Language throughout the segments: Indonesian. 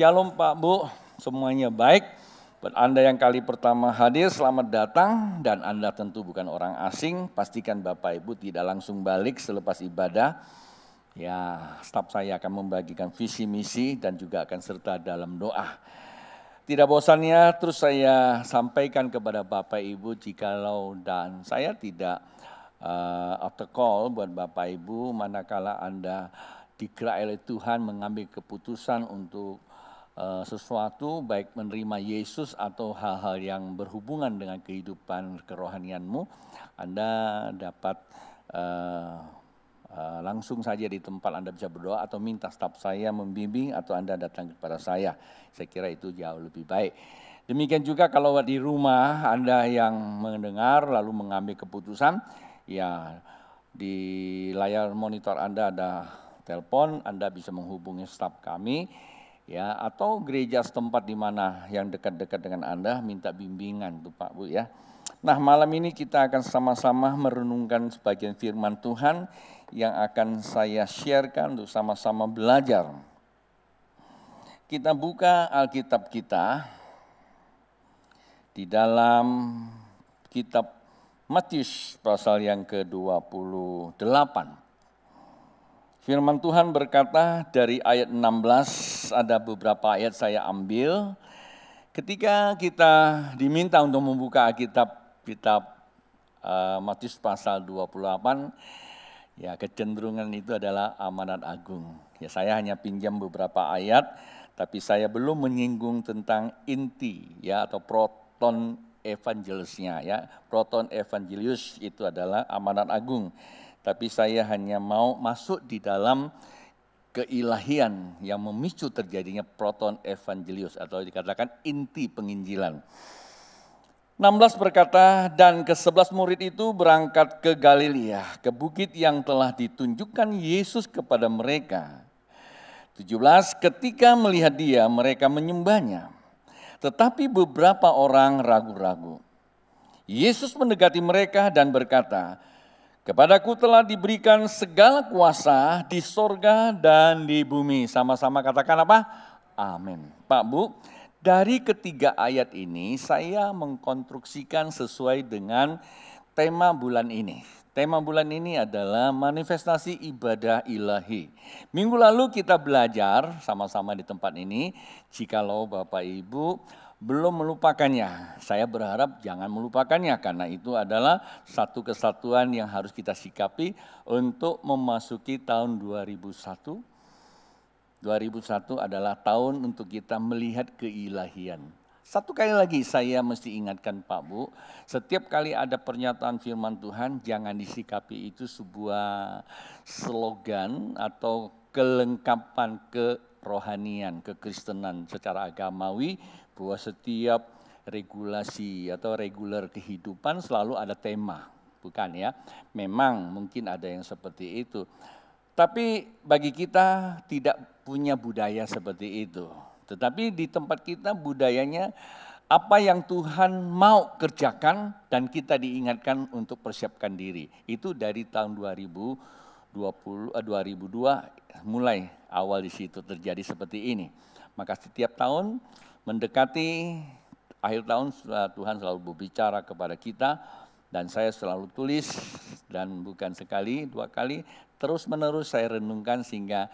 Shalom Pak Bu, semuanya baik. Buat Anda yang kali pertama hadir, selamat datang. Dan Anda tentu bukan orang asing, pastikan Bapak Ibu tidak langsung balik selepas ibadah. Ya, staf saya akan membagikan visi misi dan juga akan serta dalam doa. Tidak bosannya terus saya sampaikan kepada Bapak Ibu jikalau dan saya tidak after call buat Bapak Ibu manakala Anda digerak oleh Tuhan mengambil keputusan untuk sesuatu baik menerima Yesus atau hal-hal yang berhubungan dengan kehidupan kerohanianmu, Anda dapat langsung saja di tempat Anda bisa berdoa atau minta staf saya membimbing atau Anda datang kepada saya. Saya kira itu jauh lebih baik. Demikian juga kalau di rumah Anda yang mendengar lalu mengambil keputusan, ya di layar monitor Anda ada telepon, Anda bisa menghubungi staf kami. Ya, atau gereja setempat di mana yang dekat-dekat dengan Anda minta bimbingan tuh Pak Bu ya. Nah, malam ini kita akan sama-sama merenungkan sebagian firman Tuhan yang akan saya sharekan untuk sama-sama belajar. Kita buka Alkitab kita di dalam kitab Matius pasal yang ke-28. Firman Tuhan berkata dari ayat 16, ada beberapa ayat saya ambil. Ketika kita diminta untuk membuka kitab Matius pasal 28, ya kecenderungan itu adalah amanat agung. Ya saya hanya pinjam beberapa ayat, tapi saya belum menyinggung tentang inti ya atau proton evangelisnya ya. Proton evangelius itu adalah amanat agung. Tapi saya hanya mau masuk di dalam keilahian yang memicu terjadinya proton evangelius atau dikatakan inti penginjilan. 16 berkata, dan ke-11 murid itu berangkat ke Galilea, ke bukit yang telah ditunjukkan Yesus kepada mereka. 17, ketika melihat dia, mereka menyembahnya. Tetapi beberapa orang ragu-ragu. Yesus mendekati mereka dan berkata, kepadaku telah diberikan segala kuasa di sorga dan di bumi. Sama-sama katakan apa? Amin. Pak Bu, dari ketiga ayat ini saya mengkonstruksikan sesuai dengan tema bulan ini. Tema bulan ini adalah manifestasi ibadah ilahi. Minggu lalu kita belajar sama-sama di tempat ini, jikalau Bapak Ibu belum melupakannya. Saya berharap jangan melupakannya karena itu adalah satu kesatuan yang harus kita sikapi untuk memasuki tahun 2001. 2001 adalah tahun untuk kita melihat keilahian. Satu kali lagi saya mesti ingatkan Pak Bu, setiap kali ada pernyataan firman Tuhan jangan disikapi itu sebuah slogan atau kelengkapan kerohanian, kekristenan secara agamawi, bahwa setiap regulasi atau reguler kehidupan selalu ada tema, bukan ya? Memang mungkin ada yang seperti itu. Tapi bagi kita tidak punya budaya seperti itu. Tetapi di tempat kita budayanya apa yang Tuhan mau kerjakan dan kita diingatkan untuk persiapkan diri. Itu dari tahun 2002 mulai awal di situ terjadi seperti ini. Maka setiap tahun mendekati akhir tahun Tuhan selalu berbicara kepada kita dan saya selalu tulis dan bukan sekali, dua kali, terus menerus saya renungkan sehingga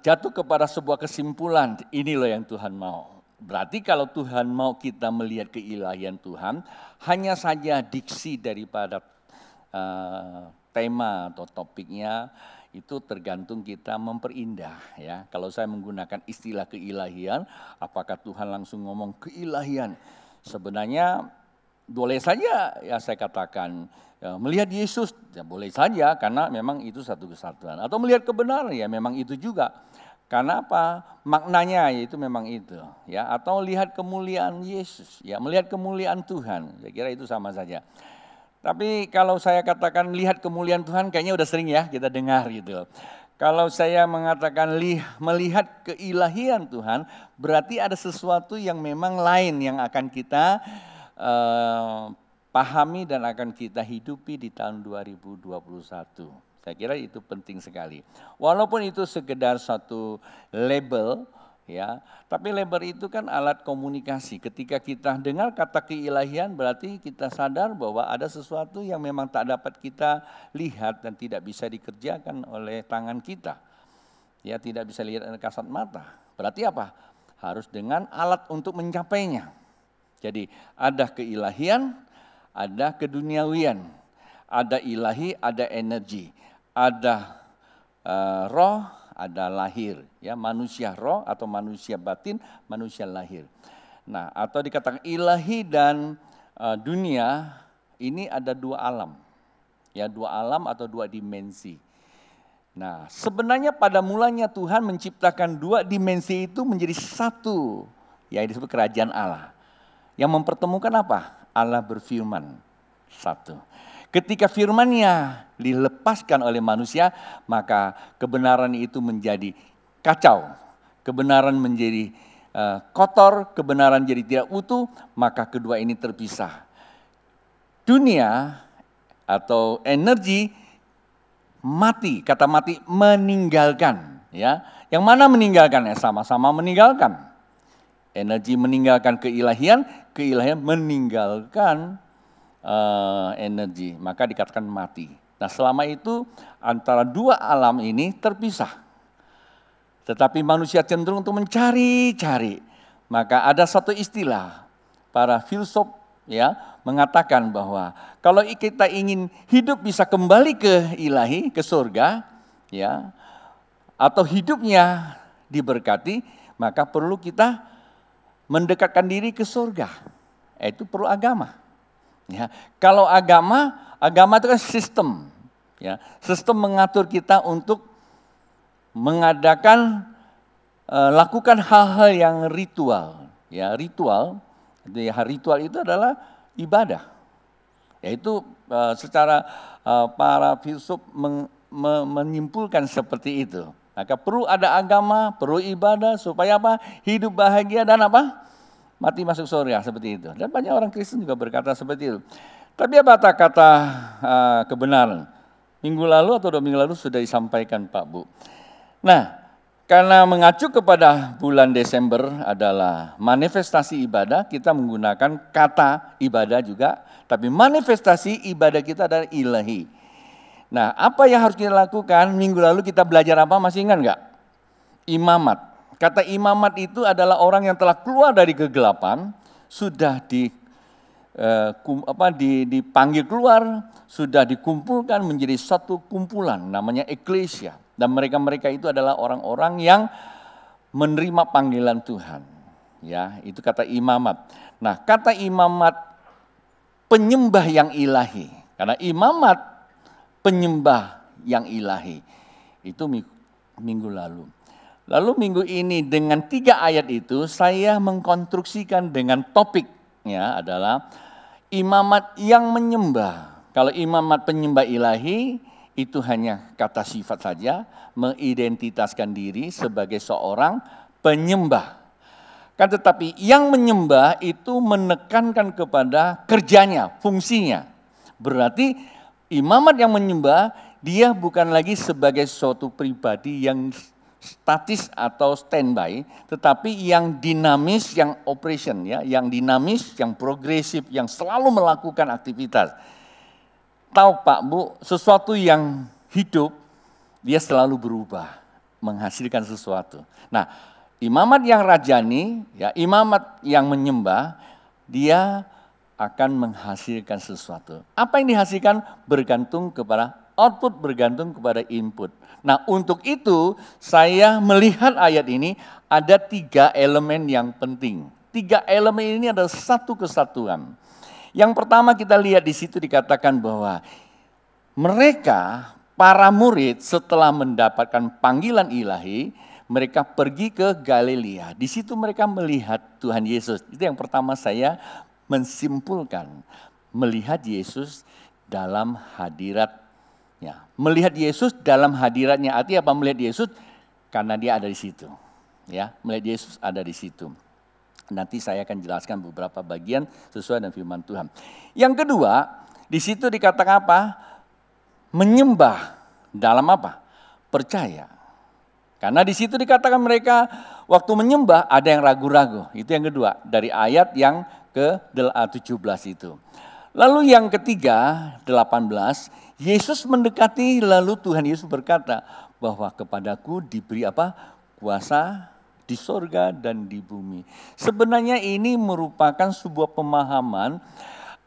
jatuh kepada sebuah kesimpulan, ini loh yang Tuhan mau. Berarti kalau Tuhan mau kita melihat keilahian Tuhan, hanya saja diksi daripada tema atau topiknya itu tergantung kita memperindah ya. Kalau saya menggunakan istilah keilahian, apakah Tuhan langsung ngomong keilahian? Sebenarnya boleh saja ya saya katakan ya, melihat Yesus ya boleh saja karena memang itu satu kesatuan. Atau melihat kebenaran ya memang itu juga. Karena apa? Maknanya yaitu memang itu ya. Atau lihat kemuliaan Yesus ya, melihat kemuliaan Tuhan. Saya kira itu sama saja. Tapi kalau saya katakan lihat kemuliaan Tuhan kayaknya udah sering ya kita dengar gitu. Kalau saya mengatakan melihat keilahian Tuhan berarti ada sesuatu yang memang lain yang akan kita pahami dan akan kita hidupi di tahun 2021. Saya kira itu penting sekali. Walaupun itu sekedar satu label ya. Tapi lebar itu kan alat komunikasi. Ketika kita dengar kata keilahian berarti kita sadar bahwa ada sesuatu yang memang tak dapat kita lihat dan tidak bisa dikerjakan oleh tangan kita. Ya, tidak bisa lihat dengan kasat mata. Berarti apa? Harus dengan alat untuk mencapainya. Jadi ada keilahian, ada keduniawian. Ada ilahi, ada energi. Ada roh, ada lahir, ya, manusia roh atau manusia batin, manusia lahir. Nah, atau dikatakan ilahi dan dunia ini ada dua alam, ya, dua alam atau dua dimensi. Nah, sebenarnya pada mulanya Tuhan menciptakan dua dimensi itu menjadi satu, ya, disebut kerajaan Allah. Yang mempertemukan apa? Allah berfirman, satu. Ketika firman-Nya dilepaskan oleh manusia, maka kebenaran itu menjadi kacau. Kebenaran menjadi kotor, kebenaran jadi tidak utuh, maka kedua ini terpisah. Dunia atau energi mati, kata mati meninggalkan, ya. Yang mana meninggalkan? Ya, sama-sama meninggalkan. Energi meninggalkan keilahian, keilahian meninggalkan energi, maka dikatakan mati. Nah, selama itu antara dua alam ini terpisah. Tetapi manusia cenderung untuk mencari-cari. Maka ada satu istilah, para filsuf, ya, mengatakan bahwa kalau kita ingin hidup bisa kembali ke ilahi, ke surga, ya, atau hidupnya diberkati, maka perlu kita mendekatkan diri ke surga. Itu perlu agama. Ya, kalau agama itu kan sistem, ya, sistem mengatur kita untuk mengadakan, lakukan hal-hal yang ritual, ya, ritual itu adalah ibadah, yaitu secara para filsuf menyimpulkan seperti itu. Maka perlu ada agama, perlu ibadah supaya apa? Hidup bahagia dan apa? Mati masuk surga, seperti itu. Dan banyak orang Kristen juga berkata seperti itu. Tapi apa kata kebenaran? Minggu lalu atau 2 minggu lalu sudah disampaikan Pak Bu. Nah, karena mengacu kepada bulan Desember adalah manifestasi ibadah, kita menggunakan kata ibadah juga. Tapi manifestasi ibadah kita adalah ilahi. Nah, apa yang harus kita lakukan? Minggu lalu kita belajar apa? Masih ingat enggak? Imamat. Kata imamat itu adalah orang yang telah keluar dari kegelapan, sudah dipanggil keluar, sudah dikumpulkan menjadi satu kumpulan, namanya eklesia. Dan mereka-mereka itu adalah orang-orang yang menerima panggilan Tuhan. Ya, itu kata imamat. Nah, kata imamat penyembah yang ilahi. Karena imamat penyembah yang ilahi. Itu minggu lalu. Lalu minggu ini dengan 3 ayat itu saya mengkonstruksikan dengan topiknya adalah imamat yang menyembah. Kalau imamat penyembah ilahi itu hanya kata sifat saja, mengidentitaskan diri sebagai seorang penyembah. Kan tetapi yang menyembah itu menekankan kepada kerjanya, fungsinya. Berarti imamat yang menyembah dia bukan lagi sebagai suatu pribadi yang statis atau standby, tetapi yang dinamis, yang operation, ya, yang dinamis, yang progresif, yang selalu melakukan aktivitas. Tahu Pak Bu, sesuatu yang hidup dia selalu berubah, menghasilkan sesuatu. Nah, imamat yang rajani, ya, imamat yang menyembah, dia akan menghasilkan sesuatu. Apa yang dihasilkan bergantung kepada output, bergantung kepada input. Nah, untuk itu saya melihat ayat ini ada 3 elemen yang penting. 3 elemen ini adalah satu kesatuan. Yang pertama kita lihat di situ dikatakan bahwa mereka, para murid setelah mendapatkan panggilan ilahi, mereka pergi ke Galilea. Di situ mereka melihat Tuhan Yesus. Itu yang pertama saya mensimpulkan. Melihat Yesus dalam hadirat. Ya, melihat Yesus dalam hadiratnya, artinya apa melihat Yesus? Karena dia ada di situ. Ya, melihat Yesus ada di situ. Nanti saya akan jelaskan beberapa bagian sesuai dengan firman Tuhan. Yang kedua, di situ dikatakan apa? Menyembah dalam apa? Percaya. Karena di situ dikatakan mereka Waktu menyembah ada yang ragu-ragu. Itu yang kedua, dari ayat yang ke-17 itu. Lalu yang ketiga, 18, Yesus mendekati, lalu Tuhan Yesus berkata bahwa kepadaku diberi apa? Kuasa di sorga dan di bumi. Sebenarnya ini merupakan sebuah pemahaman,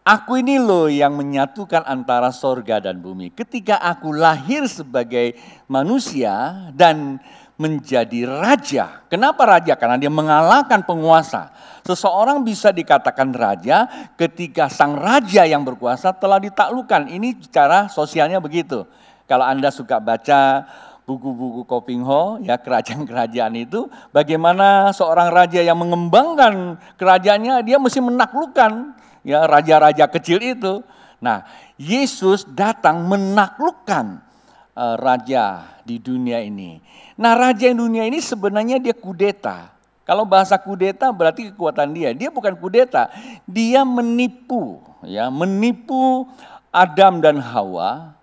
aku ini loh yang menyatukan antara sorga dan bumi. Ketika aku lahir sebagai manusia dan menjadi raja. Kenapa raja? Karena dia mengalahkan penguasa. Seseorang bisa dikatakan raja ketika sang raja yang berkuasa telah ditaklukkan. Ini cara sosialnya begitu. Kalau Anda suka baca buku-buku Kopingho, ya kerajaan-kerajaan itu, bagaimana seorang raja yang mengembangkan kerajaannya, dia mesti menaklukkan ya raja-raja kecil itu. Nah, Yesus datang menaklukkan raja di dunia ini. Nah, raja di dunia ini sebenarnya dia kudeta. Kalau bahasa kudeta berarti kekuatan dia. Dia bukan kudeta, dia menipu, ya, menipu Adam dan Hawa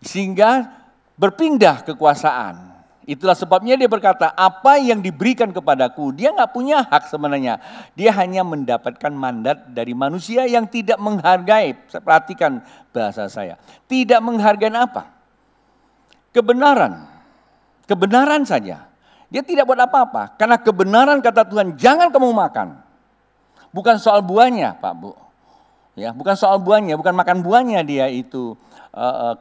sehingga berpindah kekuasaan. Itulah sebabnya dia berkata, apa yang diberikan kepadaku, dia nggak punya hak sebenarnya. Dia hanya mendapatkan mandat dari manusia yang tidak menghargai. Perhatikan bahasa saya. Tidak menghargai apa? Kebenaran saja. Dia tidak buat apa-apa. Karena kebenaran kata Tuhan, jangan kamu makan. Bukan soal buahnya, Pak Bu. Ya, bukan soal buahnya, bukan makan buahnya dia itu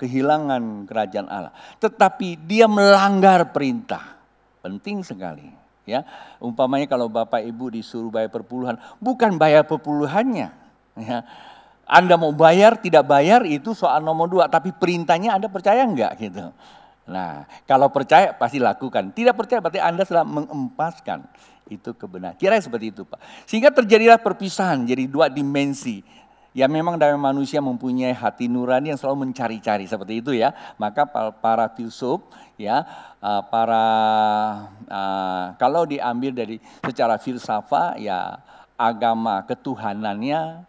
kehilangan kerajaan Allah. Tetapi dia melanggar perintah. Penting sekali. Ya, umpamanya kalau Bapak Ibu disuruh bayar perpuluhan, bukan bayar perpuluhannya. Ya. Anda mau bayar, tidak bayar itu soal nomor 2. Tapi perintahnya Anda percaya enggak gitu. Nah, kalau percaya pasti lakukan. Tidak percaya berarti Anda sedang mengempaskan itu kebenaran. Kira seperti itu Pak. Sehingga terjadilah perpisahan, jadi 2 dimensi. Ya memang dalam manusia mempunyai hati nurani yang selalu mencari-cari seperti itu ya. Maka para filsuf ya, kalau diambil dari secara filsafat ya agama ketuhanannya,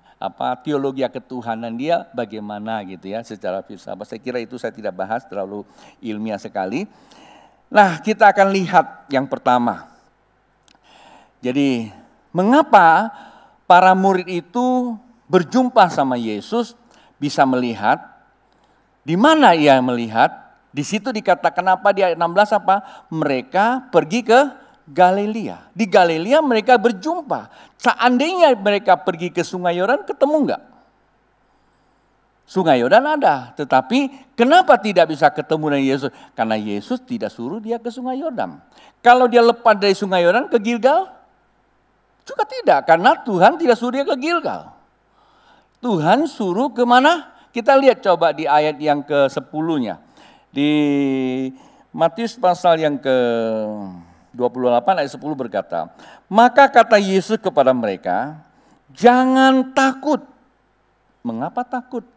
teologi ketuhanan dia bagaimana gitu ya secara filsafat. Saya kira itu saya tidak bahas, terlalu ilmiah sekali. Nah, kita akan lihat yang pertama. Jadi, mengapa para murid itu berjumpa sama Yesus, bisa melihat? Di mana ia melihat? Di situ dikatakan apa di ayat 16 apa? Mereka pergi ke Galilea. Di Galilea mereka berjumpa. Seandainya mereka pergi ke Sungai Yordan, ketemu enggak? Sungai Yordan ada, tetapi kenapa tidak bisa ketemu dengan Yesus? Karena Yesus tidak suruh dia ke Sungai Yordan. Kalau dia lepas dari Sungai Yordan ke Gilgal, juga tidak, karena Tuhan tidak suruh dia ke Gilgal. Tuhan suruh ke mana? Kita lihat coba di ayat yang ke-10-nya. Di Matius pasal yang ke-28 ayat 10 berkata, maka kata Yesus kepada mereka, jangan takut. Mengapa takut?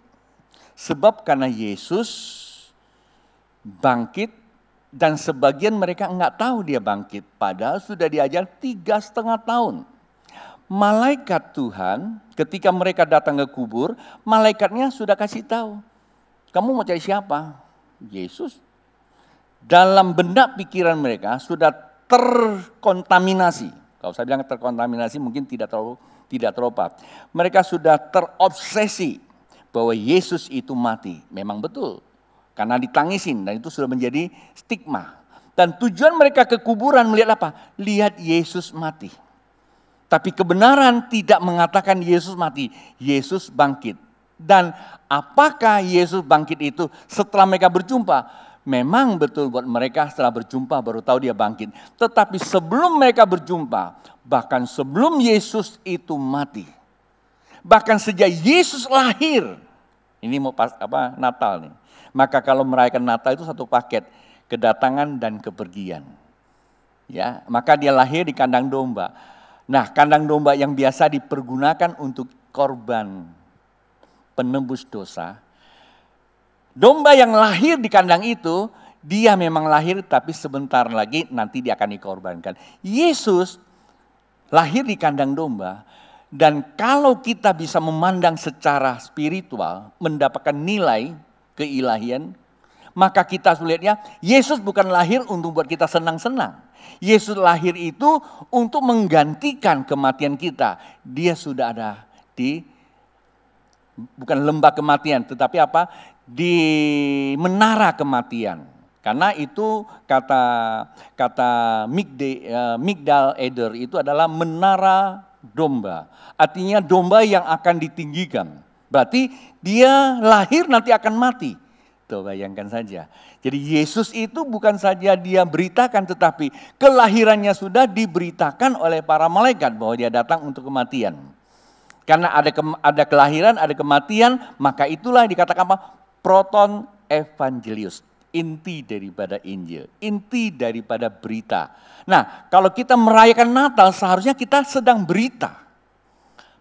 Sebab karena Yesus bangkit dan sebagian mereka enggak tahu dia bangkit. Padahal sudah diajar 3,5 tahun. Malaikat Tuhan ketika mereka datang ke kubur, malaikatnya sudah kasih tahu. Kamu mau cari siapa? Yesus. Dalam benak pikiran mereka sudah terkontaminasi. Kalau saya bilang terkontaminasi mungkin tidak terlalu tepat. Mereka sudah terobsesi bahwa Yesus itu mati. Memang betul. Karena ditangisin dan itu sudah menjadi stigma. Dan tujuan mereka ke kuburan melihat apa? Lihat Yesus mati. Tapi kebenaran tidak mengatakan Yesus mati. Yesus bangkit. Dan apakah Yesus bangkit itu setelah mereka berjumpa? Memang betul buat mereka setelah berjumpa baru tahu dia bangkit. Tetapi sebelum mereka berjumpa, bahkan sebelum Yesus itu mati. Bahkan sejak Yesus lahir. Ini mau Natal nih. Maka kalau merayakan Natal itu satu paket, kedatangan dan kepergian. Ya, maka dia lahir di kandang domba. Nah, kandang domba yang biasa dipergunakan untuk korban penembus dosa. Domba yang lahir di kandang itu, dia memang lahir tapi sebentar lagi nanti dia akan dikorbankan. Yesus lahir di kandang domba dan kalau kita bisa memandang secara spiritual, mendapatkan nilai keilahian, maka kita melihatnya Yesus bukan lahir untuk buat kita senang-senang. Yesus lahir itu untuk menggantikan kematian kita. Dia sudah ada di, bukan lembah kematian, tetapi apa? Di menara kematian. Karena itu kata Migdal Eder itu adalah menara domba. Artinya domba yang akan ditinggikan. Berarti dia lahir nanti akan mati. Tuh bayangkan saja. Jadi Yesus itu bukan saja dia beritakan, tetapi kelahirannya sudah diberitakan oleh para malaikat bahwa dia datang untuk kematian. Karena ada kelahiran, ada kematian, maka itulah dikatakan apa? Proton Evangelius. Inti daripada Injil, inti daripada berita. Nah, kalau kita merayakan Natal seharusnya kita sedang berita.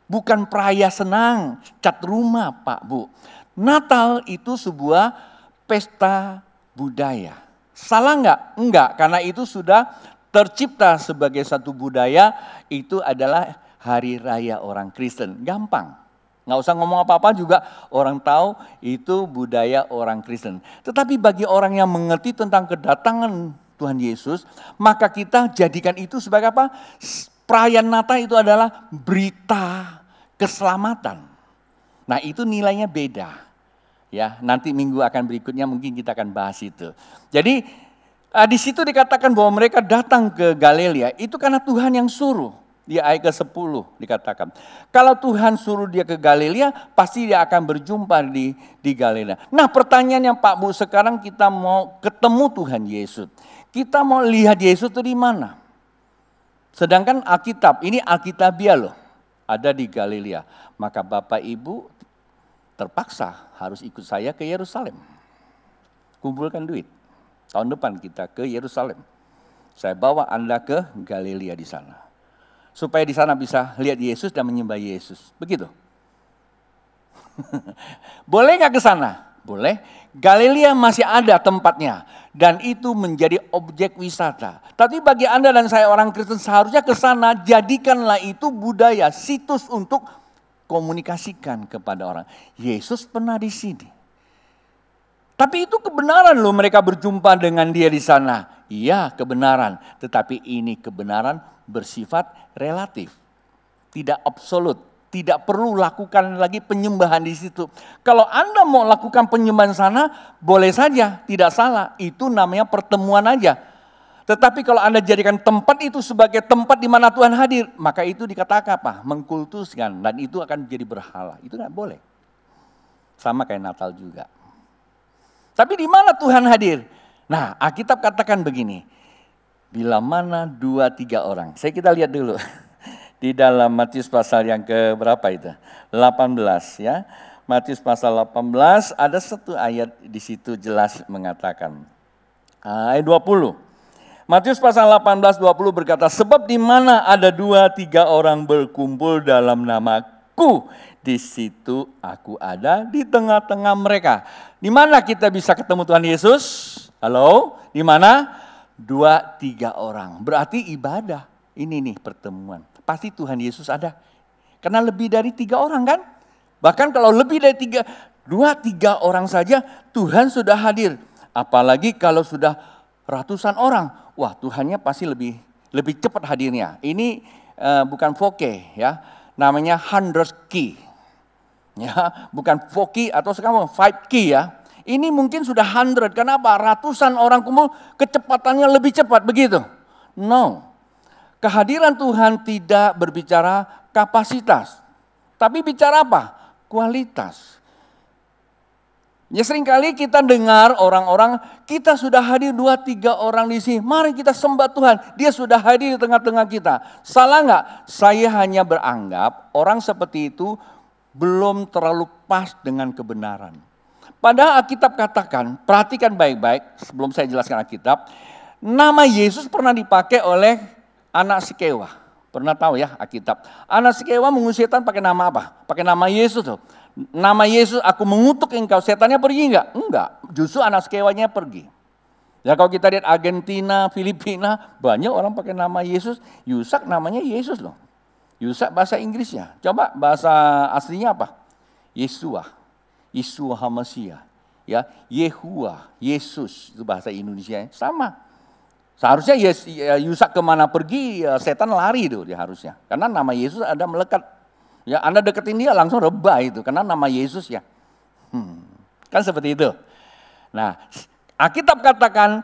Bukan peraya senang, cat rumah Pak Bu. Natal itu sebuah pesta budaya. Salah enggak? Enggak, karena itu sudah tercipta sebagai satu budaya, itu adalah hari raya orang Kristen. Gampang. Nggak usah ngomong apa-apa juga orang tahu itu budaya orang Kristen. Tetapi bagi orang yang mengerti tentang kedatangan Tuhan Yesus, maka kita jadikan itu sebagai apa? Perayaan Natal itu adalah berita keselamatan. Nah itu nilainya beda. Ya, nanti minggu akan berikutnya mungkin kita akan bahas itu. Jadi di situ dikatakan bahwa mereka datang ke Galilea itu karena Tuhan yang suruh. Di ayat ke-10 dikatakan. Kalau Tuhan suruh dia ke Galilea, pasti dia akan berjumpa di Galilea. Nah pertanyaan yang Pak Bu, sekarang kita mau ketemu Tuhan Yesus. Kita mau lihat Yesus itu di mana? Sedangkan Alkitab, ini Alkitabiah loh. Ada di Galilea. Maka Bapak Ibu terpaksa harus ikut saya ke Yerusalem. Kumpulkan duit. Tahun depan kita ke Yerusalem. Saya bawa Anda ke Galilea di sana. Supaya di sana bisa lihat Yesus dan menyembah Yesus. Begitu. Boleh nggak ke sana? Boleh. Galilea masih ada tempatnya. Dan itu menjadi objek wisata. Tapi bagi Anda dan saya orang Kristen seharusnya ke sana, jadikanlah itu budaya, situs untuk komunikasikan kepada orang. Yesus pernah di sini. Tapi itu kebenaran loh mereka berjumpa dengan dia di sana. Iya kebenaran, tetapi ini kebenaran bersifat relatif. Tidak absolut, tidak perlu lakukan lagi penyembahan di situ. Kalau Anda mau lakukan penyembahan sana, boleh saja, tidak salah. Itu namanya pertemuan aja. Tetapi kalau Anda jadikan tempat itu sebagai tempat di mana Tuhan hadir, maka itu dikatakan apa? Mengkultuskan, dan itu akan menjadi berhala. Itu tidak boleh. Sama kayak Natal juga. Tapi di mana Tuhan hadir? Nah, Alkitab katakan begini. Bila mana 2-3 orang. Kita lihat dulu. Di dalam Matius pasal yang ke berapa itu? 18 ya. Matius pasal 18 ada satu ayat di situ jelas mengatakan. Ayat 20. Matius pasal 18-20 berkata, sebab di mana ada 2-3 orang berkumpul dalam namaku, di situ aku ada di tengah-tengah mereka. Di mana kita bisa ketemu Tuhan Yesus? Halo? Di mana? 2-3 orang. Berarti ibadah. Ini nih pertemuan. Pasti Tuhan Yesus ada. Karena lebih dari 3 orang kan? Bahkan kalau lebih dari 2-3 orang saja Tuhan sudah hadir. Apalagi kalau sudah ratusan orang. Wah, Tuhannya pasti lebih cepat hadirnya. Ini bukan 4K ya. Namanya 100 key. Ya, bukan 4K atau sekarang 5K ya. Ini mungkin sudah 100. Kenapa? Ratusan orang kumpul, kecepatannya lebih cepat begitu. No. Kehadiran Tuhan tidak berbicara kapasitas. Tapi bicara apa? Kualitas. Ya seringkali kita dengar orang-orang, kita sudah hadir 2-3 orang di sini. Mari kita sembah Tuhan. Dia sudah hadir di tengah-tengah kita. Salah nggak? Saya hanya beranggap orang seperti itu belum terlalu pas dengan kebenaran. Padahal Alkitab katakan, perhatikan baik-baik sebelum saya jelaskan Alkitab. Nama Yesus pernah dipakai oleh anak Sikewa. Pernah tahu ya Alkitab. Anak Sikewa mengusir setan pakai nama apa? Pakai nama Yesus tuh. Nama Yesus, aku mengutuk engkau, setannya pergi enggak? Enggak, justru anak Sikewanya pergi. Ya kalau kita lihat Argentina, Filipina, banyak orang pakai nama Yesus. Yusak namanya Yesus loh. Yusak bahasa Inggrisnya. Coba bahasa aslinya apa? Yesua. Yesua HaMasiah. Ya, Yehua, Yesus itu bahasa Indonesia sama. Seharusnya Yusak kemana pergi, setan lari itu dia harusnya. Karena nama Yesus ada melekat. Ya, Anda deketin dia langsung rebah itu, karena nama Yesus ya. Kan seperti itu. Nah, Alkitab katakan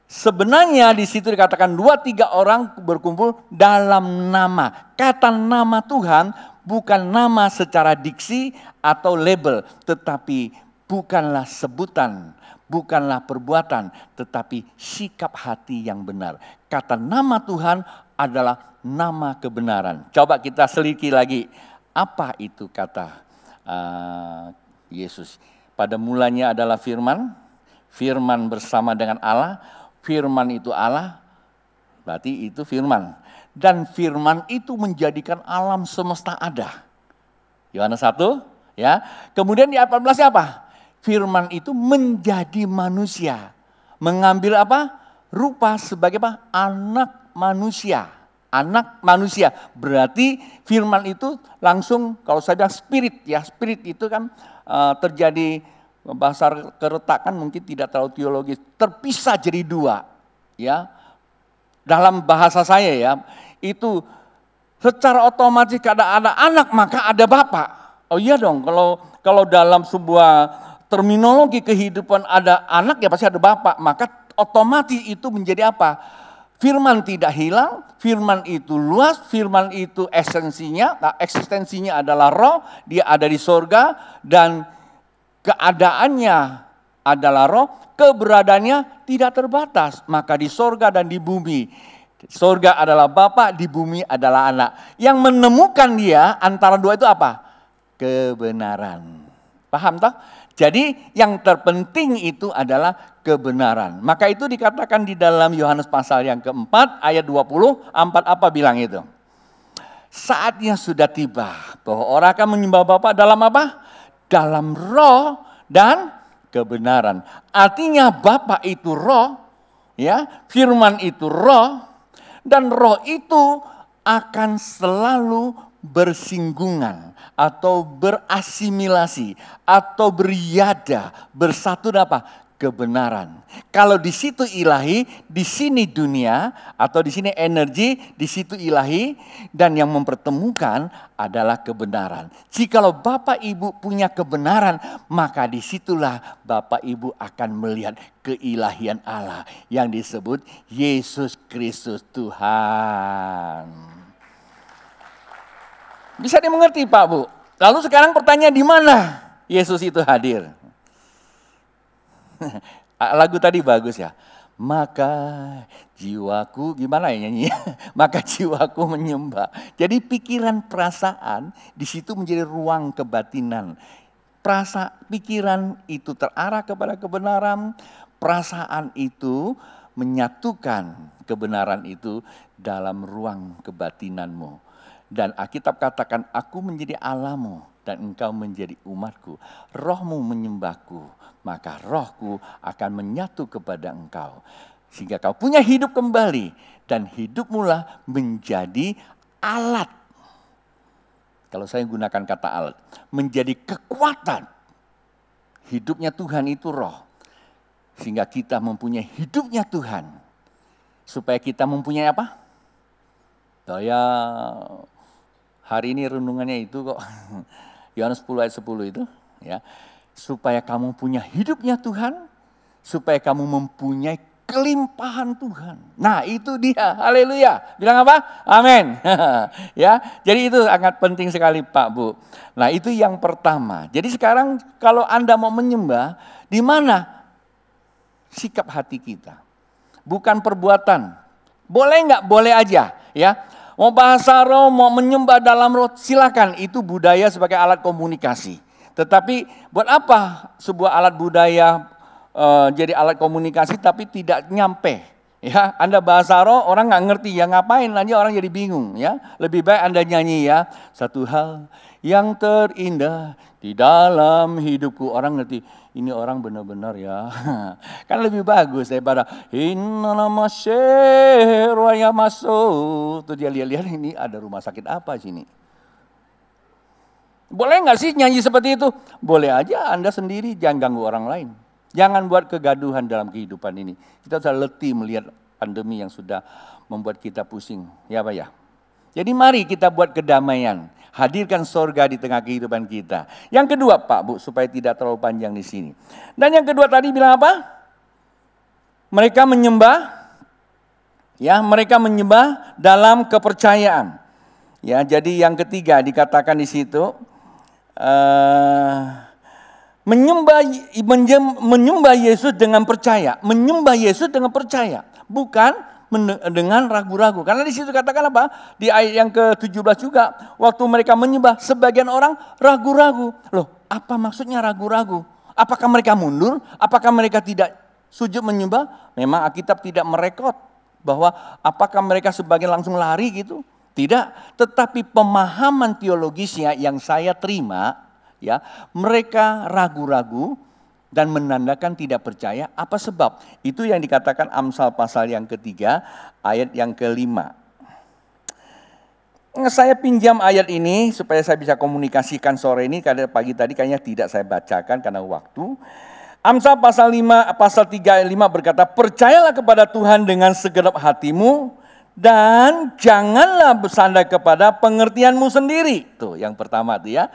sebenarnya di situ dikatakan 2-3 orang berkumpul dalam nama. Kata nama Tuhan bukan nama secara diksi atau label, tetapi bukanlah sebutan, bukanlah perbuatan, tetapi sikap hati yang benar. Kata nama Tuhan adalah nama kebenaran. Coba kita selidiki lagi, apa itu kata Yesus? Pada mulanya adalah firman, firman bersama dengan Allah, firman itu Allah, berarti itu firman. Dan firman itu menjadikan alam semesta ada. Yohanes 1, ya. Kemudian di ayat 14 apa? Firman itu menjadi manusia. Mengambil apa? Rupa sebagai apa? Anak manusia. Anak manusia. Berarti firman itu langsung, kalau saya bilang spirit ya. Spirit itu kan terjadi bahasa keretakan mungkin tidak terlalu teologis. Terpisah jadi 2. Ya. Dalam bahasa saya ya. Itu secara otomatis ada anak maka ada bapak. Oh iya dong, kalau dalam sebuah terminologi kehidupan ada anak ya pasti ada bapak, maka otomatis itu menjadi apa? Firman tidak hilang, firman itu luas, firman itu eksistensinya adalah roh, dia ada di sorga dan keadaannya adalah roh, keberadaannya tidak terbatas, maka di sorga dan di bumi. Sorga adalah Bapa, di bumi adalah anak. Yang menemukan dia antara 2 itu apa? Kebenaran. Paham toh? Jadi yang terpenting itu adalah kebenaran. Maka itu dikatakan di dalam Yohanes pasal yang keempat ayat 24 apa bilang itu? Saatnya sudah tiba bahwa orang akan menyembah Bapa dalam apa? Dalam roh dan kebenaran. Artinya Bapa itu roh, ya, firman itu roh, dan roh itu akan selalu bersinggungan atau berasimilasi atau beriada bersatu dengan apa? Kebenaran. Kalau di situ ilahi, di sini dunia atau di sini energi, di situ ilahi dan yang mempertemukan adalah kebenaran. Jikalau Bapak Ibu punya kebenaran, maka disitulah Bapak Ibu akan melihat keilahian Allah yang disebut Yesus Kristus Tuhan. Bisa dimengerti Pak Bu? Lalu sekarang pertanyaan di mana Yesus itu hadir? Lagu tadi bagus ya. Maka jiwaku, gimana ya nyanyi? Maka jiwaku menyembah. Jadi pikiran perasaan di situ menjadi ruang kebatinan. Pikiran itu terarah kepada kebenaran. Perasaan itu menyatukan kebenaran itu dalam ruang kebatinanmu. Dan Alkitab katakan, aku menjadi Allahmu dan engkau menjadi umatku. Rohmu menyembahku, maka rohku akan menyatu kepada engkau. Sehingga kau punya hidup kembali dan hidupmulah menjadi alat. Kalau saya gunakan kata alat, menjadi kekuatan. Hidupnya Tuhan itu roh. Sehingga kita mempunyai hidupnya Tuhan. Supaya kita mempunyai apa? Saya hari ini renungannya itu kok. Yohanes 10 ayat 10 itu. Ya, supaya kamu punya hidupnya Tuhan. Supaya kamu mempunyai kelimpahan Tuhan. Nah itu dia, haleluya. Bilang apa? Amin. Ya, jadi itu sangat penting sekali Pak Bu. Nah itu yang pertama. Jadi sekarang kalau Anda mau menyembah, di mana sikap hati kita? Bukan perbuatan. Boleh nggak? Boleh aja. Ya, mau bahasa roh, mau menyembah dalam roh, silakan. Itu budaya sebagai alat komunikasi. Tetapi buat apa sebuah alat budaya jadi alat komunikasi tapi tidak nyampe? Ya, Anda bahasa roh orang nggak ngerti, ya ngapain aja orang jadi bingung. Ya, lebih baik Anda nyanyi ya. Satu hal yang terindah di dalam hidupku, orang ngerti. Ini orang benar-benar ya. Kan lebih bagus daripada inna nama syerwaya masuk. Tuh dia lihat-lihat ini ada rumah sakit apa sini. Boleh nggak sih nyanyi seperti itu? Boleh aja, Anda sendiri, jangan ganggu orang lain. Jangan buat kegaduhan dalam kehidupan ini. Kita sudah letih melihat pandemi yang sudah membuat kita pusing. Ya Pak ya? Jadi mari kita buat kedamaian. Hadirkan sorga di tengah kehidupan kita. Yang kedua Pak Bu, supaya tidak terlalu panjang di sini. Dan yang kedua tadi bilang apa? Mereka menyembah, ya mereka menyembah dalam kepercayaan. Ya, jadi yang ketiga dikatakan di situ menyembah Yesus dengan percaya, menyembah Yesus dengan percaya, bukan dengan ragu-ragu. Karena di situ katakan apa? Di ayat yang ke-17 juga, waktu mereka menyembah, sebagian orang ragu-ragu. Loh, apa maksudnya ragu-ragu? Apakah mereka mundur? Apakah mereka tidak sujud menyembah? Memang Alkitab tidak merekod bahwa apakah mereka sebagian langsung lari gitu. Tidak, tetapi pemahaman teologisnya yang saya terima, ya, mereka ragu-ragu dan menandakan tidak percaya. Apa sebab? Itu yang dikatakan Amsal pasal yang ketiga, ayat yang kelima. Saya pinjam ayat ini supaya saya bisa komunikasikan sore ini, karena pagi tadi kayaknya tidak saya bacakan karena waktu. Amsal pasal 5, pasal 3 ayat 5 berkata, percayalah kepada Tuhan dengan segenap hatimu, dan janganlah bersandar kepada pengertianmu sendiri. Tuh yang pertama tuh ya.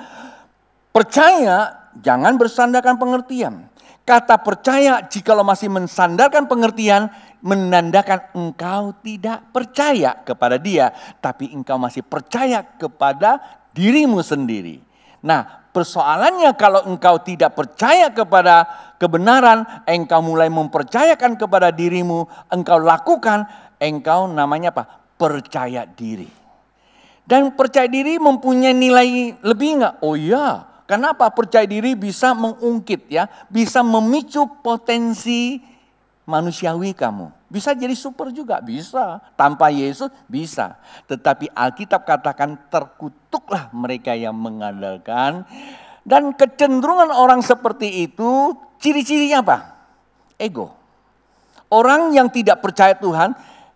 Percaya jangan bersandarkan pengertian. Kata percaya jikalau masih mensandarkan pengertian, menandakan engkau tidak percaya kepada dia, tapi engkau masih percaya kepada dirimu sendiri. Nah, persoalannya kalau engkau tidak percaya kepada kebenaran, engkau mulai mempercayakan kepada dirimu, engkau lakukan, engkau namanya apa? Percaya diri. Dan percaya diri mempunyai nilai lebih enggak? Oh iya, kenapa? Percaya diri bisa mengungkit ya, bisa memicu potensi manusiawi kamu. Bisa jadi super juga, bisa. Tanpa Yesus bisa. Tetapi Alkitab katakan terkutuklah mereka yang mengandalkan. Dan kecenderungan orang seperti itu, ciri-cirinya apa? Ego. Orang yang tidak percaya Tuhan,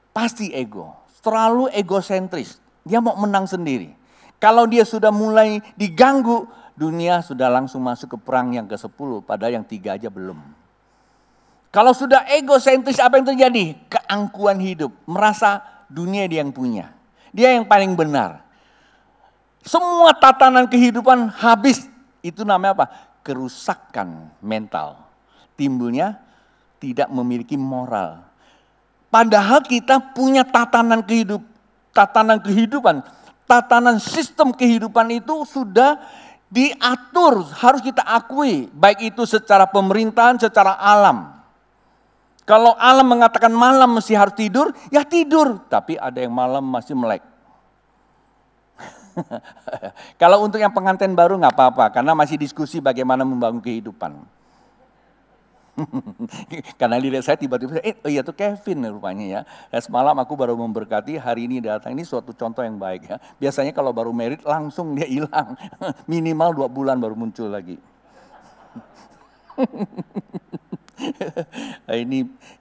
pasti ego, terlalu egosentris. Dia mau menang sendiri. Kalau dia sudah mulai diganggu, dunia sudah langsung masuk ke perang yang ke-10, padahal yang 3 aja belum. Kalau sudah egosentris, apa yang terjadi? Keangkuhan hidup, merasa dunia dia yang punya. Dia yang paling benar. Semua tatanan kehidupan habis. Itu namanya apa? Kerusakan mental. Timbulnya tidak memiliki moral. Padahal kita punya tatanan kehidupan, tatanan sistem kehidupan itu sudah diatur, harus kita akui, baik itu secara pemerintahan, secara alam. Kalau alam mengatakan malam mesti harus tidur, ya tidur, tapi ada yang malam masih melek. Kalau untuk yang pengantin baru nggak apa-apa, karena masih diskusi bagaimana membangun kehidupan. Karena lihat saya tiba-tiba, oh iya tuh Kevin rupanya ya. Dan semalam aku baru memberkati, hari ini datang, ini suatu contoh yang baik ya. Biasanya kalau baru merit langsung dia hilang. Minimal 2 bulan baru muncul lagi.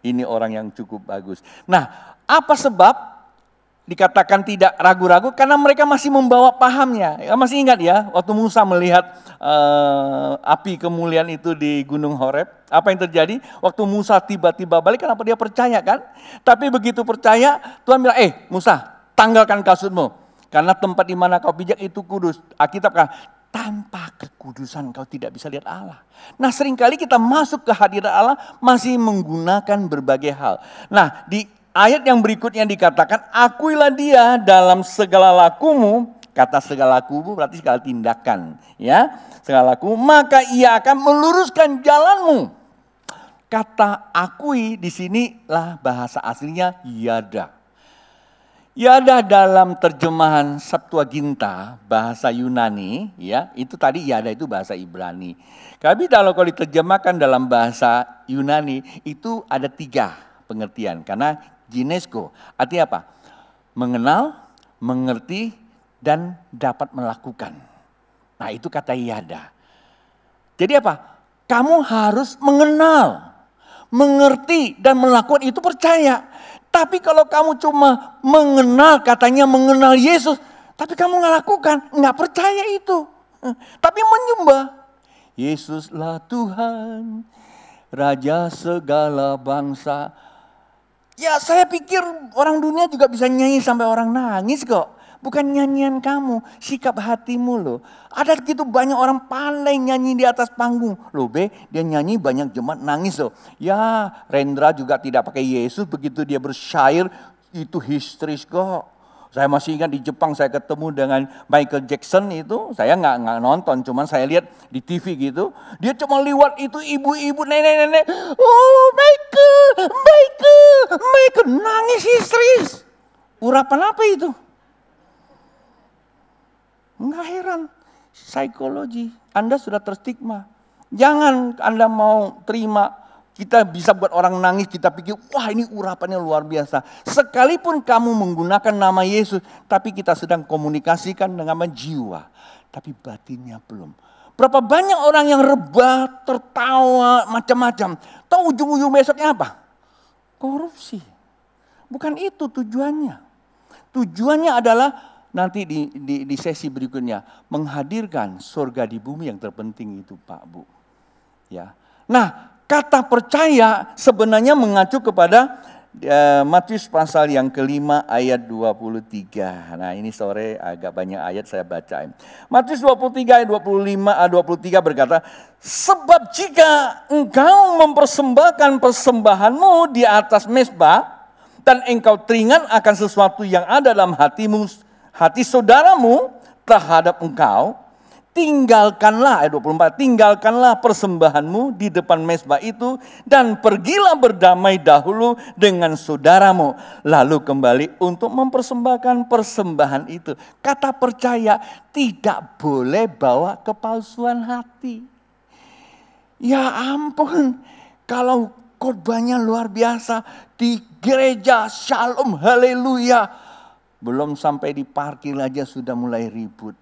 Ini orang yang cukup bagus. Nah, apa sebab dikatakan tidak ragu-ragu? Karena mereka masih membawa pahamnya. Ya, masih ingat ya, waktu Musa melihat api kemuliaan itu di Gunung Horeb, apa yang terjadi? Waktu Musa tiba-tiba balik, kenapa dia percaya kan? Tapi begitu percaya, Tuhan bilang, Musa, tanggalkan kasutmu, karena tempat di mana kau pijak itu kudus. Alkitab kan, tanpa kekudusan kau tidak bisa lihat Allah. Nah, seringkali kita masuk ke hadirat Allah masih menggunakan berbagai hal. Nah, di ayat yang berikutnya dikatakan, akuilah dia dalam segala lakumu. Kata segala lakumu berarti segala tindakan. Ya, segala lakumu, maka ia akan meluruskan jalanmu. Kata akui di sinilah bahasa aslinya yada. Yada dalam terjemahan Septuaginta, bahasa Yunani, ya, itu tadi yada itu bahasa Ibrani. Tapi kalau diterjemahkan dalam bahasa Yunani, itu ada 3 pengertian. Karena ginesko, artinya apa? Mengenal, mengerti, dan dapat melakukan. Nah, itu kata yada. Jadi apa? Kamu harus mengenal, mengerti, dan melakukan, itu percaya. Tapi kalau kamu cuma mengenal, katanya mengenal Yesus, tapi kamu nggak lakukan, nggak percaya itu. Tapi menyembah. Yesuslah Tuhan, Raja segala bangsa. Ya saya pikir orang dunia juga bisa nyanyi sampai orang nangis kok. Bukan nyanyian kamu, sikap hatimu loh. Ada gitu banyak orang pandai nyanyi di atas panggung. Loh dia nyanyi banyak jemaat nangis loh. Ya Rendra juga tidak pakai Yesus, begitu dia bersyair itu histeris kok. Saya masih ingat di Jepang saya ketemu dengan Michael Jackson itu, saya nggak nonton, cuman saya lihat di TV gitu. Dia cuma lewat itu ibu-ibu, nenek-nenek, oh Michael, nangis histeris. Urapan apa itu? Enggak heran, psikologi. Anda sudah terstigma. Jangan Anda mau terima. Kita bisa buat orang nangis, kita pikir, wah ini urapannya luar biasa. Sekalipun kamu menggunakan nama Yesus, tapi kita sedang komunikasikan dengan jiwa. Tapi batinnya belum. Berapa banyak orang yang rebah, tertawa, macam-macam. Tahu ujung-ujung besoknya apa? Korupsi. Bukan itu tujuannya. Tujuannya adalah nanti di sesi berikutnya. Menghadirkan surga di bumi yang terpenting itu Pak Bu. Ya. Nah, kata percaya sebenarnya mengacu kepada Matius pasal yang kelima ayat 23. Nah ini sore agak banyak ayat saya bacain. Matius 23 ayat 23 berkata, sebab jika engkau mempersembahkan persembahanmu di atas mezbah dan engkau teringat akan sesuatu yang ada dalam hatimu, hati saudaramu terhadap engkau, tinggalkanlah, ayat 24, tinggalkanlah persembahanmu di depan mezbah itu dan pergilah berdamai dahulu dengan saudaramu. Lalu kembali untuk mempersembahkan persembahan itu. Kata percaya tidak boleh bawa kepalsuan hati. Ya ampun, kalau khotbahnya luar biasa di gereja, shalom, haleluya. Belum sampai di parkir aja sudah mulai ribut.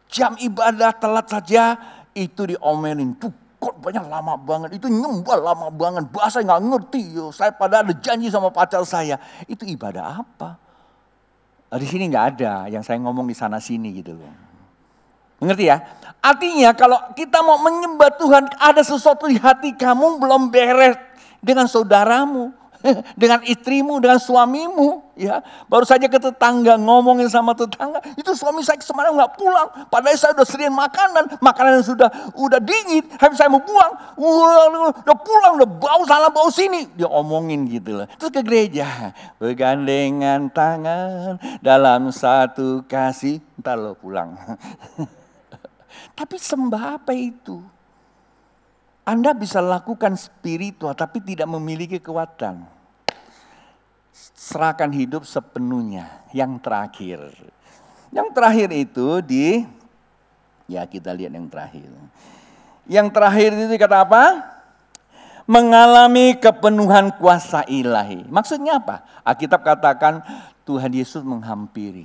Jam ibadah telat saja itu diomelin. Tuh khotbahnya lama banget, itu nyembah lama banget. Bahasa nggak ngerti. Yo. Saya padahal ada janji sama pacar saya. Itu ibadah apa? Di sini nggak ada yang saya ngomong di sana sini gitu loh. Mengerti ya? Artinya kalau kita mau menyembah Tuhan, ada sesuatu di hati kamu belum beres dengan saudaramu. Dengan istrimu, dengan suamimu, ya. Baru saja ke tetangga ngomongin sama tetangga, itu suami saya semalam nggak pulang, padahal saya udah sediain makanan sudah dingin, habis saya mau pulang, udah pulang, udah bau sana bau sini, dia omongin gitu loh. Terus ke gereja, bergandengan tangan dalam satu kasih, ntar lo pulang. Tapi sembah apa itu? Anda bisa lakukan spiritual tapi tidak memiliki kekuatan. Serahkan hidup sepenuhnya. Yang terakhir. Yang terakhir itu kita lihat yang terakhir. Yang terakhir itu kata apa? Mengalami kepenuhan kuasa ilahi. Maksudnya apa? Alkitab katakan Tuhan Yesus menghampiri.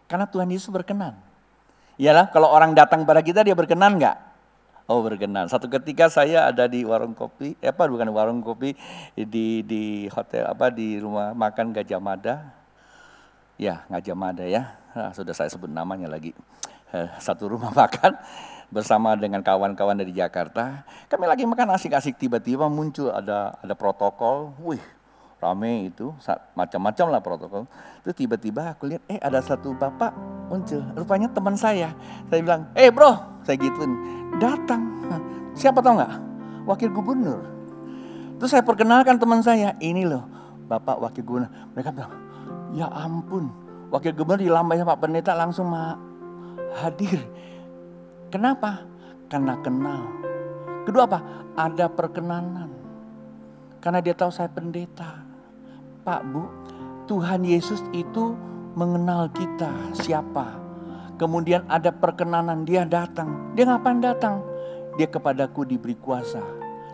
Karena Tuhan Yesus berkenan. Iyalah kalau orang datang pada kita dia berkenan enggak? Oh berkenan. Satu ketika saya ada di warung kopi, bukan warung kopi, di hotel di rumah makan Gajah Mada. Ya Gajah Mada ya, sudah saya sebut namanya lagi. Satu rumah makan bersama dengan kawan-kawan dari Jakarta. Kami lagi makan asik-asik, tiba-tiba muncul ada protokol. Wih rame itu, macam-macam lah protokol. Terus tiba-tiba aku lihat, ada satu bapak muncul, rupanya teman saya. Saya bilang, bro, saya gituin, datang. Siapa tahu nggak? Wakil gubernur. Terus saya perkenalkan teman saya, ini loh, bapak wakil gubernur. Mereka bilang, ya ampun, wakil gubernur dilambainya Pak Pendeta langsung hadir. Kenapa? Karena kenal. Kedua apa? Ada perkenanan. Karena dia tahu saya pendeta. Pak Bu, Tuhan Yesus itu mengenal kita siapa. Kemudian ada perkenanan, dia datang. Dia ngapain datang? Dia kepadaku diberi kuasa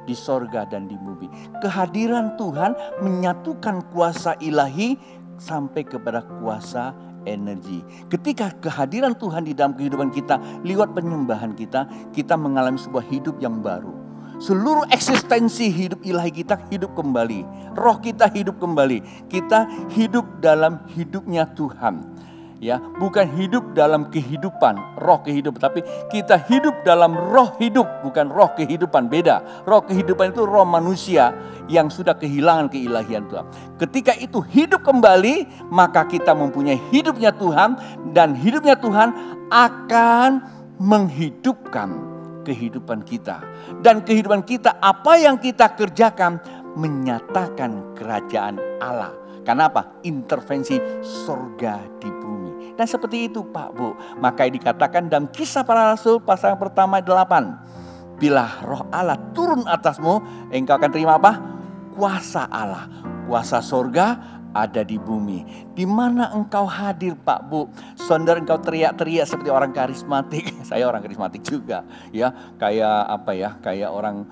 di sorga dan di bumi. Kehadiran Tuhan menyatukan kuasa ilahi sampai kepada kuasa energi. Ketika kehadiran Tuhan di dalam kehidupan kita, lewat penyembahan kita, kita mengalami sebuah hidup yang baru. Seluruh eksistensi hidup ilahi kita hidup kembali. Roh kita hidup kembali. Kita hidup dalam hidupnya Tuhan. Ya, bukan hidup dalam kehidupan. roh kehidupan, tapi kita hidup dalam roh hidup, bukan roh kehidupan, beda. Roh kehidupan itu roh manusia yang sudah kehilangan keilahian Tuhan. Ketika itu hidup kembali, maka kita mempunyai hidupnya Tuhan, dan hidupnya Tuhan akan menghidupkan kehidupan kita. Dan kehidupan kita, apa yang kita kerjakan, menyatakan kerajaan Allah. Karena apa? Intervensi surga di bumi. Dan seperti itu Pak Bu. Maka dikatakan dalam Kisah Para Rasul pasal yang pertama 8. Bila roh Allah turun atasmu, engkau akan terima apa? Kuasa Allah. Kuasa surga ada di bumi. Di mana engkau hadir Pak Bu? Saudara, engkau teriak-teriak seperti orang karismatik. Saya orang karismatik juga. Ya, kayak apa ya? Kayak orang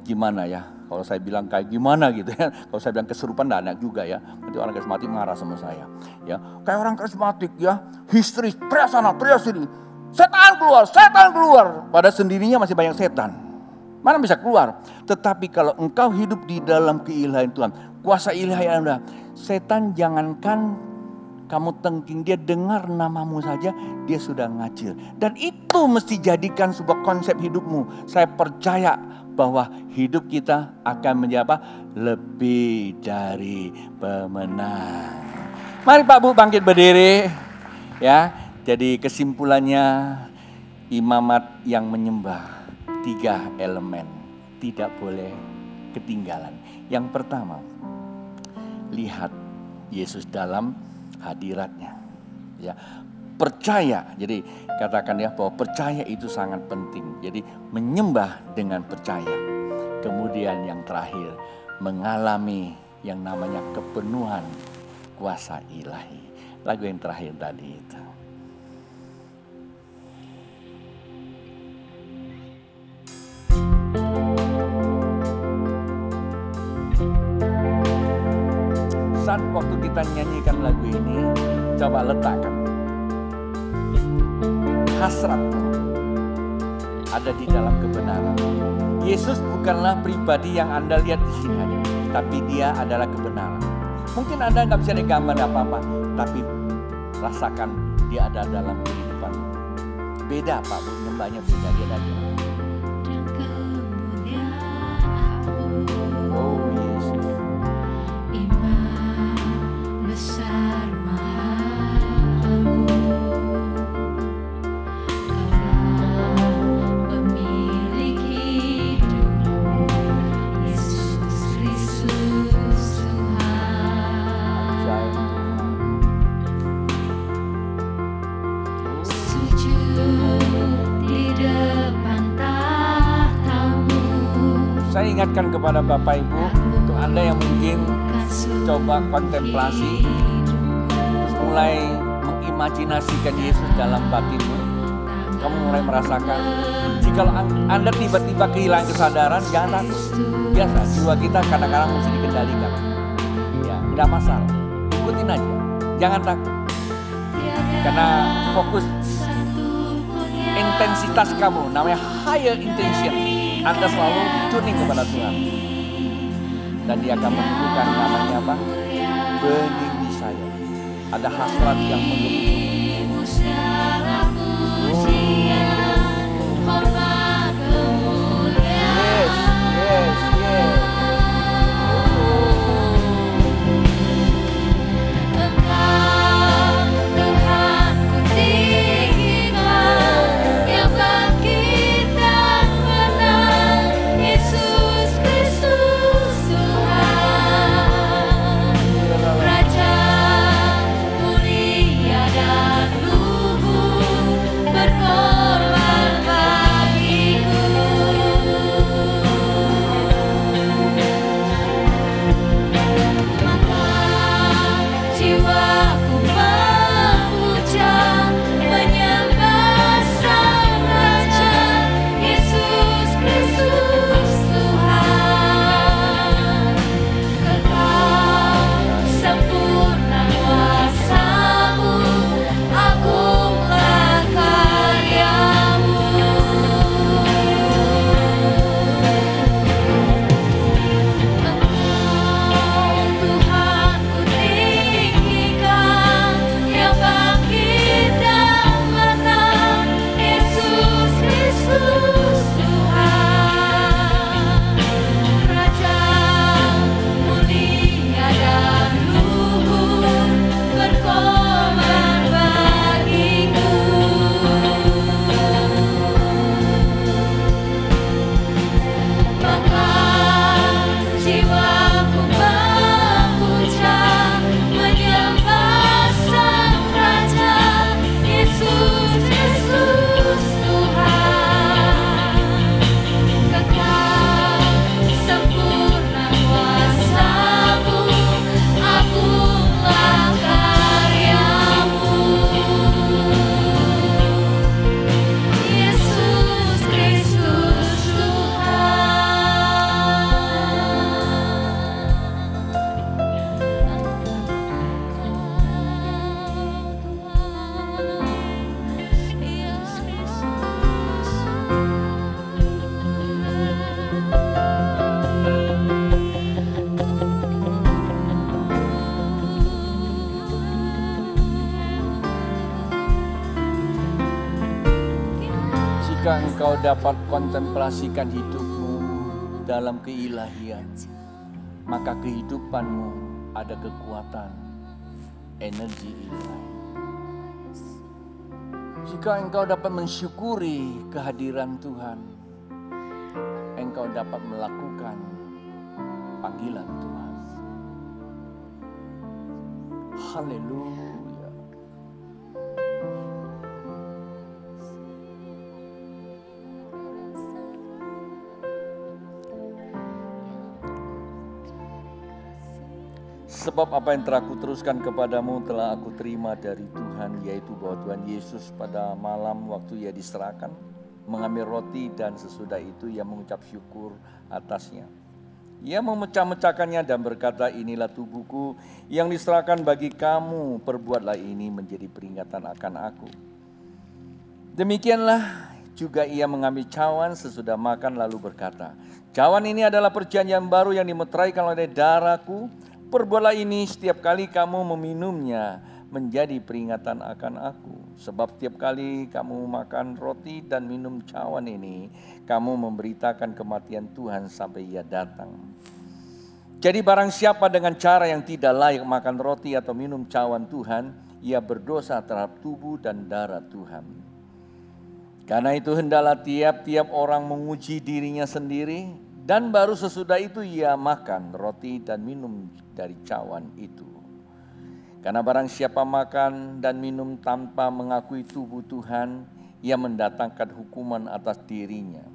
gimana ya? Kalau saya bilang kayak gimana gitu ya. Kalau saya bilang kesurupan enggak enak juga ya. Nanti orang karismatik marah sama saya. Ya, kayak orang karismatik ya, histeris, teriak sana, teriak sini. Setan keluar, setan keluar. Pada sendirinya masih banyak setan. Mana bisa keluar? Tetapi kalau engkau hidup di dalam keilahian Tuhan, kuasa ilahi Anda, setan jangankan kamu tengking, dia dengar namamu saja, dia sudah ngacir. Dan itu mesti jadikan sebuah konsep hidupmu. Saya percaya bahwa hidup kita akan menjadi apa? Lebih dari pemenang. Mari Pak Bu bangkit berdiri. Ya, jadi kesimpulannya, imamat yang menyembah 3 elemen tidak boleh ketinggalan. Yang pertama, lihat Yesus dalam hadiratnya. Ya, percaya. Jadi katakan ya bahwa percaya itu sangat penting. Jadi menyembah dengan percaya. Kemudian yang terakhir, mengalami yang namanya kepenuhan kuasa ilahi. Lagu yang terakhir tadi itu. Saat waktu kita nyanyikan lagu ini, coba letakkan hasratmu ada di dalam kebenaran. Yesus bukanlah pribadi yang Anda lihat di sini ada, tapi dia adalah kebenaran. Mungkin Anda nggak bisa digambar apa-apa, tapi rasakan dia ada dalam kehidupan. Beda Pak Bu, nyembahnya beda, dia ada. Oh Yesus. Saya ingatkan kepada Bapak Ibu, untuk Anda yang mungkin coba kontemplasi, terus mulai mengimajinasikan Yesus dalam batinmu, kamu mulai merasakan, jika Anda tiba-tiba kehilangan kesadaran, jangan takut. Biasa, jiwa kita kadang-kadang mesti dikendalikan. Ya, tidak masalah, ikutin aja, jangan takut. Karena fokus intensitas kamu, namanya higher intention. Anda selalu tuning kepada Tuhan. Dan dia akan menunjukkan namanya apa? Bening di saya. Ada hasrat yang menggebu. Yes, yes, yes. Raja mulia dan Jika engkau dapat kontemplasikan hidupmu dalam keilahian, maka kehidupanmu ada kekuatan, energi ilahi. Jika engkau dapat mensyukuri kehadiran Tuhan, engkau dapat melakukan panggilan Tuhan. Haleluya. Sebab apa yang telah kuteruskan kepadamu telah aku terima dari Tuhan, yaitu bahwa Tuhan Yesus pada malam waktu ia diserahkan, mengambil roti dan sesudah itu ia mengucap syukur atasnya. Ia memecah-mecahkannya dan berkata, inilah tubuhku yang diserahkan bagi kamu, perbuatlah ini menjadi peringatan akan aku. Demikianlah juga ia mengambil cawan sesudah makan lalu berkata, cawan ini adalah perjanjian baru yang dimeteraikan oleh darahku. Perbuatlah ini setiap kali kamu meminumnya menjadi peringatan akan aku. Sebab setiap kali kamu makan roti dan minum cawan ini, kamu memberitakan kematian Tuhan sampai ia datang. Jadi barang siapa dengan cara yang tidak layak makan roti atau minum cawan Tuhan, ia berdosa terhadap tubuh dan darah Tuhan. Karena itu hendaklah tiap-tiap orang menguji dirinya sendiri, dan baru sesudah itu ia makan roti dan minum dari cawan itu. Karena barang siapa makan dan minum tanpa mengakui tubuh Tuhan, ia mendatangkan hukuman atas dirinya.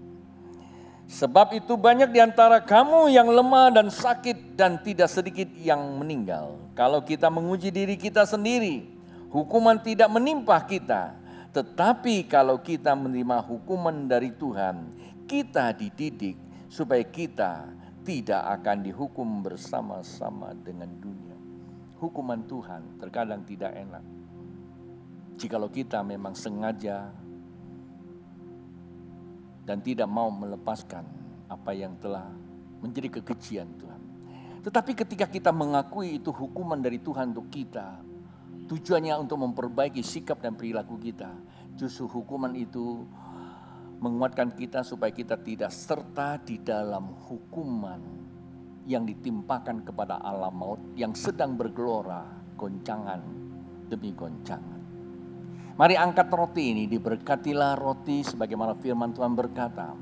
Sebab itu banyak di antara kamu yang lemah dan sakit dan tidak sedikit yang meninggal. Kalau kita menguji diri kita sendiri, hukuman tidak menimpa kita. Tetapi kalau kita menerima hukuman dari Tuhan, kita dididik supaya kita tidak akan dihukum bersama-sama dengan dunia. Hukuman Tuhan terkadang tidak enak. Jikalau kita memang sengaja dan tidak mau melepaskan apa yang telah menjadi kekejian Tuhan. Tetapi ketika kita mengakui itu hukuman dari Tuhan untuk kita, tujuannya untuk memperbaiki sikap dan perilaku kita, justru hukuman itu menguatkan kita supaya kita tidak serta di dalam hukuman yang ditimpakan kepada alam maut yang sedang bergelora goncangan demi goncangan. Mari angkat roti ini, diberkatilah roti sebagaimana firman Tuhan berkata,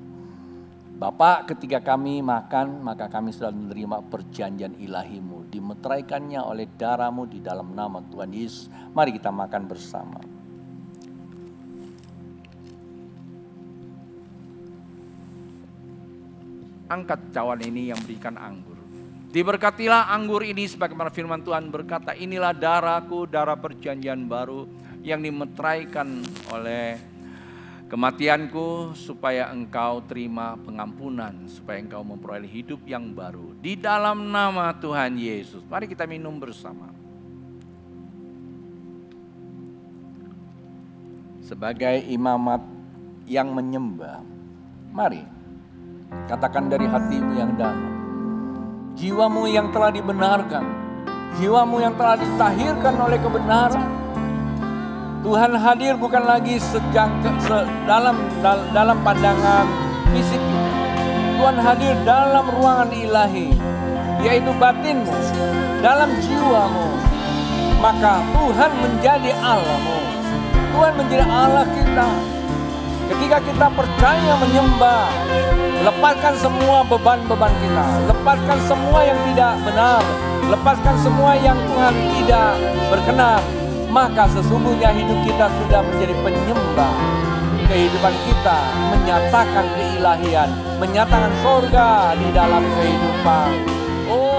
Bapa, ketika kami makan maka kami sudah menerima perjanjian ilahimu, dimeteraikannya oleh darahmu di dalam nama Tuhan Yesus. Mari kita makan bersama. Angkat cawan ini yang berikan anggur. Diberkatilah anggur ini sebagaimana firman Tuhan berkata, inilah darahku, darah perjanjian baru yang dimeteraikan oleh kematianku supaya engkau terima pengampunan, supaya engkau memperoleh hidup yang baru. Di dalam nama Tuhan Yesus. Mari kita minum bersama. Sebagai imamat yang menyembah, mari katakan dari hatimu yang dalam, jiwamu yang telah dibenarkan, jiwamu yang telah ditahirkan oleh kebenaran. Tuhan hadir bukan lagi dalam pandangan fisik. Tuhan hadir dalam ruangan ilahi, yaitu batinmu, dalam jiwamu. Maka Tuhan menjadi Allahmu. Tuhan menjadi Allah kita. Ketika kita percaya menyembah, lepaskan semua beban-beban kita, lepaskan semua yang tidak benar, lepaskan semua yang Tuhan tidak berkenan, maka sesungguhnya hidup kita sudah menjadi penyembah. Kehidupan kita menyatakan keilahian, menyatakan surga di dalam kehidupan. Oh,